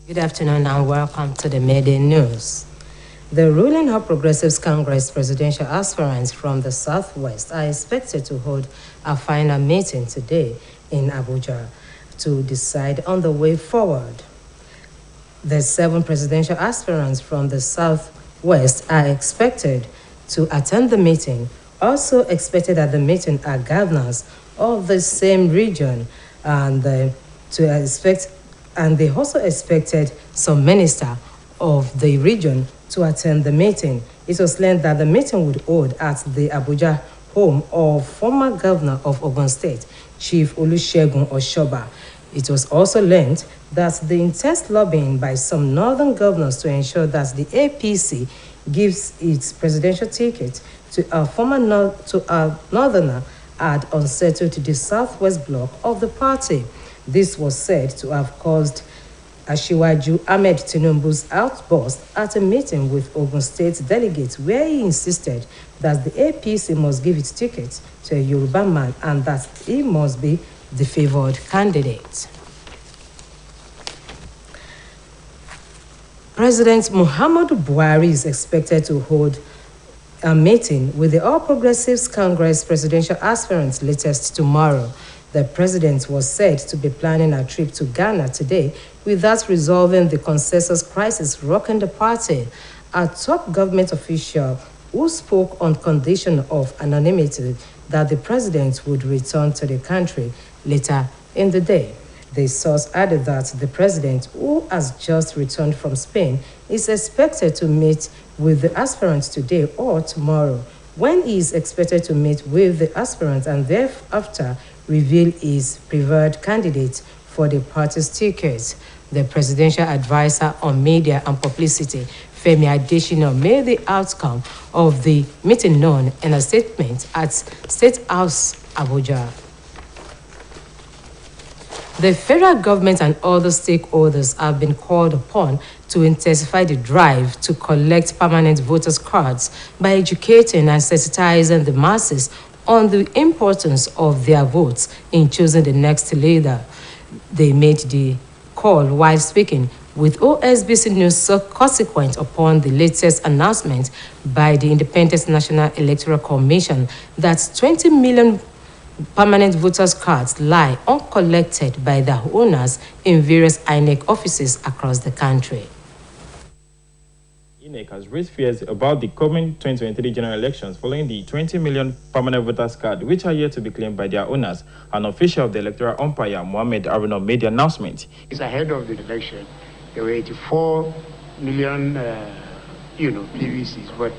Good afternoon and welcome to the Midday News. The ruling All Progressives Congress presidential aspirants from the Southwest are expected to hold a final meeting today in Abuja to decide on the way forward. The 7 presidential aspirants from the Southwest are expected to attend the meeting. Also expected at the meeting are governors of the same region, and they also expected some minister of the region to attend the meeting. It was learned that the meeting would hold at the Abuja home of former governor of Ogun State, Chief Olusegun Oshoba. It was also learned that the intense lobbying by some northern governors to ensure that the APC gives its presidential ticket to a northerner had unsettled the southwest bloc of the party. This was said to have caused Asiwaju Ahmed Tinubu's outburst at a meeting with Ogun State delegates, where he insisted that the APC must give its ticket to a Yoruba man and that he must be the favored candidate. President Muhammadu Buhari is expected to hold a meeting with the All Progressives Congress presidential aspirants latest tomorrow. The president was said to be planning a trip to Ghana today without resolving the consensus crisis rocking the party. A top government official who spoke on condition of anonymity that the president would return to the country later in the day. The source added that the president, who has just returned from Spain, is expected to meet with the aspirants today or tomorrow, when he is expected to meet with the aspirants and thereafter reveal his preferred candidate for the party's ticket. The presidential advisor on media and publicity, Femi Adesina, made the outcome of the meeting known in a statement at State House, Abuja. The federal government and other stakeholders have been called upon to intensify the drive to collect permanent voters' cards by educating and sensitizing the masses on the importance of their votes in choosing the next leader. They made the call while speaking with OSBC News consequent upon the latest announcement by the Independent National Electoral Commission that 20 million permanent voters' cards lie uncollected by their owners in various INEC offices across the country. INEC has raised fears about the coming 2023 general elections following the 20 million permanent voters' cards, which are yet to be claimed by their owners. An official of the electoral umpire, Mohammed Aruna, made the announcement. It's ahead of the election. There were 84 million, PVCs, but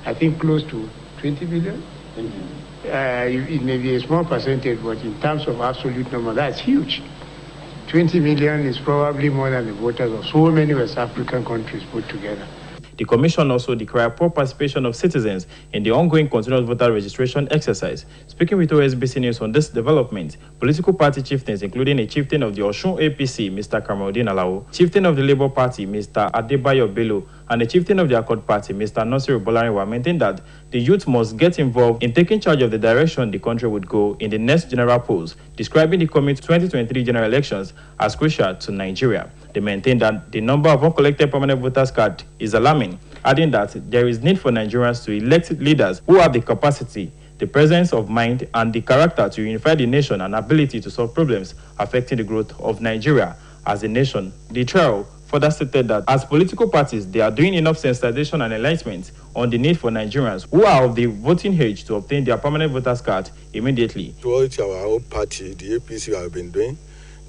I think close to 20 million. It may be a small percentage, but in terms of absolute number, that's huge. 20 million is probably more than the voters of so many West African countries put together. The Commission also declared poor participation of citizens in the ongoing continuous voter registration exercise. Speaking with OSBC News on this development, political party chieftains, including a chieftain of the Osun APC, Mr. Kamaldeen Alao, chieftain of the Labour Party, Mr. Adebayo Bello, and the chieftain of the Accord Party, Mr. Nasiru Bolarinwa, maintained that the youth must get involved in taking charge of the direction the country would go in the next general polls, describing the coming 2023 general elections as crucial to Nigeria. They maintain that the number of uncollected permanent voters' cards is alarming, adding that there is need for Nigerians to elect leaders who have the capacity, the presence of mind, and the character to unify the nation and ability to solve problems affecting the growth of Nigeria as a nation. The trial further stated that as political parties, they are doing enough sensitization and enlightenment on the need for Nigerians who are of the voting age to obtain their permanent voters' card immediately. What our own party, the APC, have been doing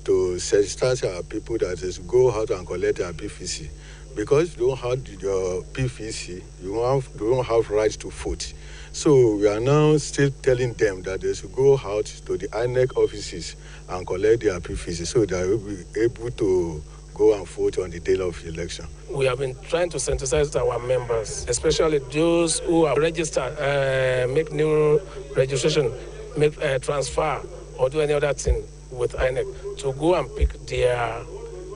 to sensitize our people that is go out and collect their PVC. Because you don't have your PVC, you don't have rights to vote. So we are now still telling them that they should go out to the INEC offices and collect their PVC so they will be able to go and vote on the day of the election. We have been trying to sensitize our members, especially those who are registered, make new registration, make transfer, or do any other thing with INEC, to go and pick their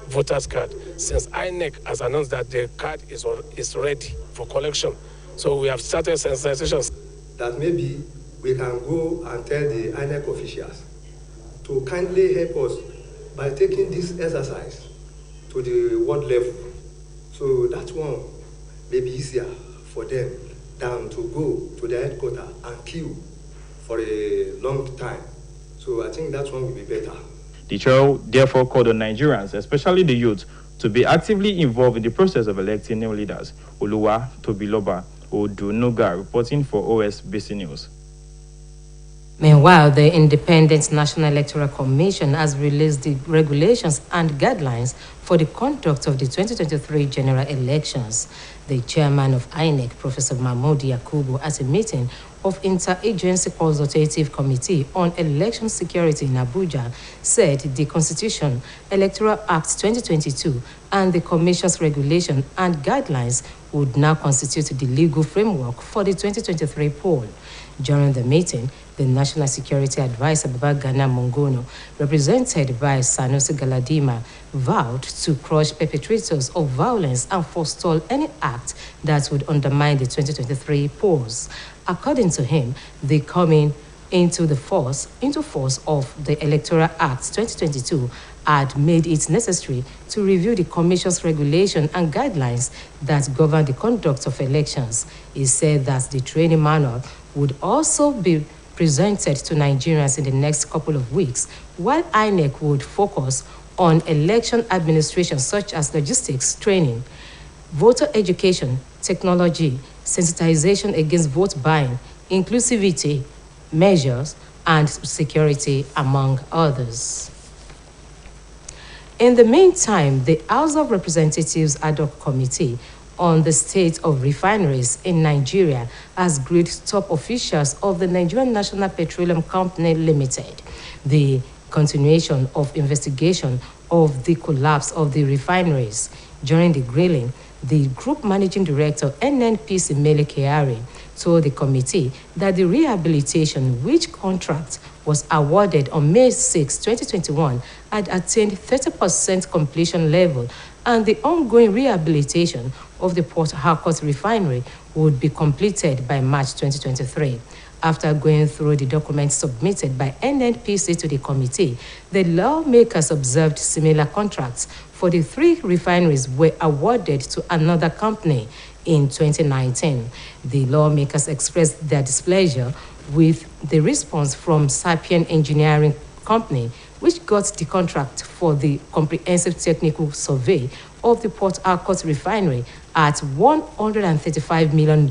voters' card, since INEC has announced that the card is ready for collection. So we have started sensitizations. That maybe we can go and tell the INEC officials to kindly help us by taking this exercise to the world level. So that one may be easier for them than to go to their headquarters and queue for a long time. So I think that one will be better. The trial therefore called on Nigerians, especially the youth, to be actively involved in the process of electing new leaders. Oluwa Tobiloba Odunuga reporting for OSBC News. Meanwhile, the Independent National Electoral Commission has released the regulations and guidelines for the conduct of the 2023 general elections. The chairman of INEC, Professor Mahmoud Yakubu, at a meeting of Interagency Consultative Committee on Election Security in Abuja, said the Constitution, Electoral Act 2022, and the Commission's regulation and guidelines would now constitute the legal framework for the 2023 poll. During the meeting, the National Security Advisor Babagana Mongono, represented by Sanusi Galadima, vowed to crush perpetrators of violence and forestall any act that would undermine the 2023 polls. According to him, the coming into force of the Electoral Act 2022 had made it necessary to review the Commission's regulation and guidelines that govern the conduct of elections. He said that the training manual would also be presented to Nigerians in the next couple of weeks, while INEC would focus on election administration such as logistics training, voter education, technology, sensitization against vote buying, inclusivity measures, and security, among others. In the meantime, the House of Representatives Ad hoc Committee on the state of refineries in Nigeria has grilled top officials of the Nigerian National Petroleum Company Limited. The continuation of investigation of the collapse of the refineries. During the grilling, the Group Managing Director, NNPC Mele Kyari, told the committee that the rehabilitation, which contract was awarded on May 6, 2021, had attained 30% completion level, and the ongoing rehabilitation of the Port Harcourt refinery would be completed by March 2023. After going through the documents submitted by NNPC to the committee, the lawmakers observed similar contracts for the 3 refineries were awarded to another company in 2019. The lawmakers expressed their displeasure with the response from Sapien Engineering Company, which got the contract for the comprehensive technical survey of the Port Harcourt refinery at $135 million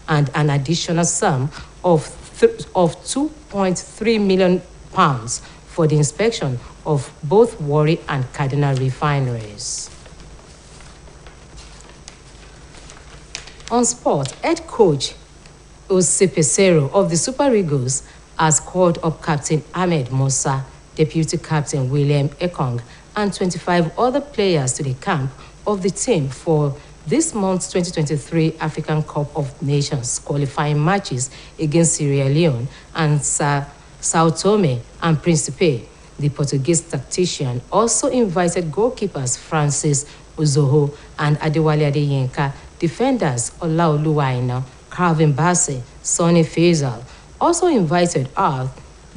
and an additional sum of 2.3 million pounds for the inspection of both Warri and Kaduna refineries. On sport, head coach Jose Pesero of the Super Eagles has called up Captain Ahmed Musa, Deputy Captain William Ekong, and 25 other players to the camp of the team for this month's 2023 African Cup of Nations qualifying matches against Sierra Leone and Sao Tome and Principe. The Portuguese tactician also invited goalkeepers Francis Uzoho and Adewale Adeyinka, defenders Olaoluwa Aina, Calvin Bassey, Sonny Faisal. Also invited are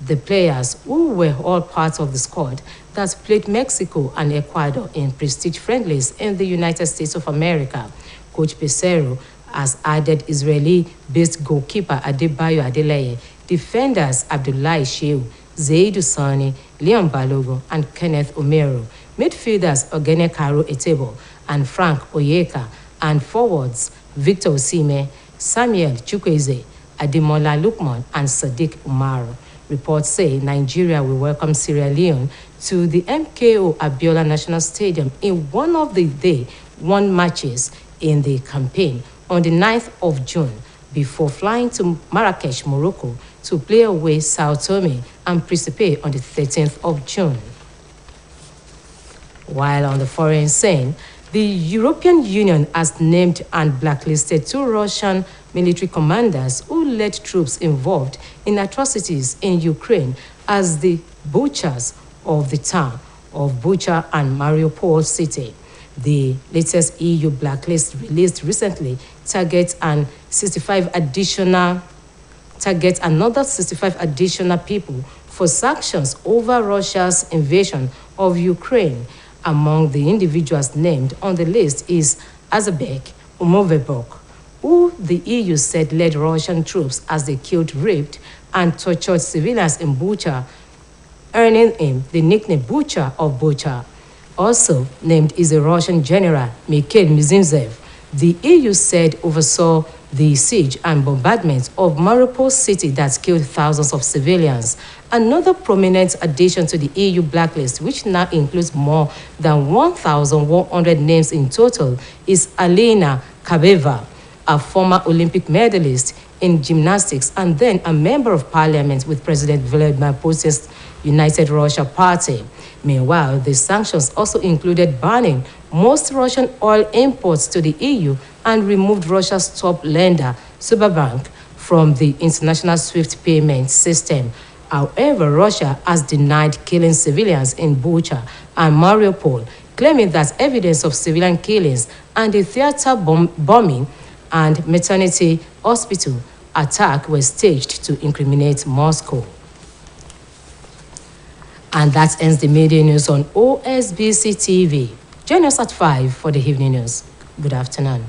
the players who were all part of the squad that played Mexico and Ecuador in prestige friendlies in the United States of America. Coach Pesero has added Israeli-based goalkeeper Adebayo Adeleye, defenders Abdullahi Shehu, Zaidu Sani, Leon Balogun, and Kenneth Omero, midfielders Ogene Karo Etebo and Frank Oyeka, and forwards Victor Osimhen, Samuel Chukwueze, Ademola Lukman, and Sadiq Umaru. Reports say Nigeria will welcome Sierra Leone to the MKO Abiola National Stadium in one of the day one matches in the campaign on the 9th of June before flying to Marrakesh, Morocco to play away Sao Tome and Principe on the 13th of June. While on the foreign scene, the European Union has named and blacklisted 2 Russian military commanders who led troops involved in atrocities in Ukraine as the butchers of the town of Bucha and Mariupol city. The latest EU blacklist released recently targets another 65 additional people for sanctions over Russia's invasion of Ukraine Among the individuals named on the list is Azabek Umovebok, who the EU said led Russian troops as they killed, raped, and tortured civilians in Bucha, earning him the nickname Bucha of Bucha. Also named is a Russian general, Mikhail Mizimzev. The EU said oversaw the siege and bombardment of Mariupol city that killed thousands of civilians. Another prominent addition to the EU blacklist, which now includes more than 1,100 names in total, is Alina Kabeva, a former Olympic medalist in gymnastics and then a member of parliament with President Vladimir Putin's United Russia Party. Meanwhile, the sanctions also included banning most Russian oil imports to the EU and removed Russia's top lender, Superbank, from the international SWIFT payment system. However, Russia has denied killing civilians in Bucha and Mariupol, claiming that evidence of civilian killings and the theater bombing and maternity hospital attack were staged to incriminate Moscow. And that ends the media news on OSBC TV. Join us at 5 for the evening news. Good afternoon.